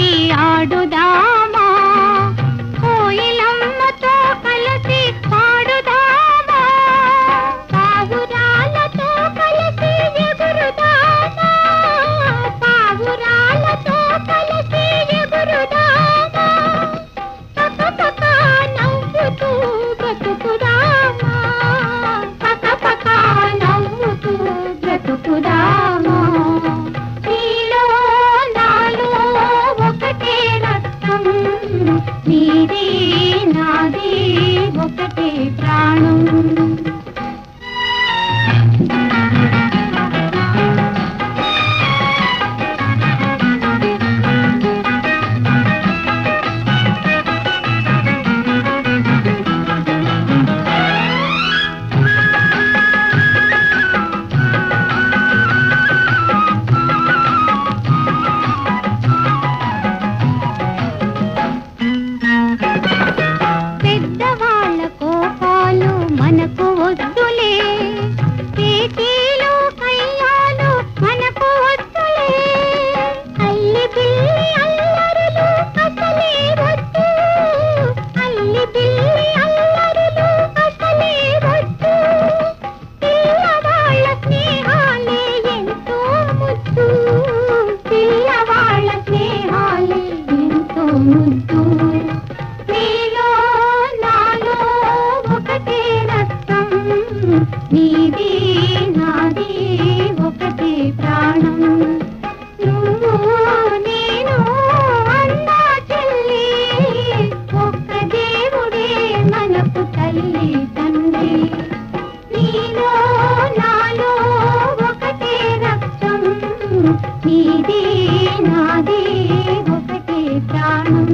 కలిసి ఆడుదామా, కోయిలమ్మతో కలిసి పాడుదామా, పావురాలతో కలిసి ఎగురుదామా, పావురాలతో కలిసి ఎగురుదామా, పకపక నవ్వుతూ బ్రతుకుదామా, పకపక నవ్వుతూ బ్రతుకుదామా. నీలో నాలో ఒకటే రక్తం, నీది నాది ఒకటే ప్రాణం. పెద్దవాళ్ళ కోపాలు మనకు వద్దులే, పేచీలు కయ్యాలు మనకు వద్దులే, అల్లి బిల్లి అల్లరులు అసలే వద్దు, అల్లి బిల్లి అల్లరులు అసలే వద్దు, పిల్లవాళ్ళ స్నేహాలే ఎంతో ముద్దు, పిల్లవాళ్ళ స్నేహాలే ఎంతో ముద్దు. నీలో నాలో ఒకటే రక్తం, నీది నాది ఒకటే ప్రాణం. నువ్వు నేను అన్నా చెల్లి, ఒక్క దేవుడే మనకు తల్లి తండ్రి. నీలో నాలో ఒకటే రక్తం, నీది నాది ఒకటే ప్రాణం.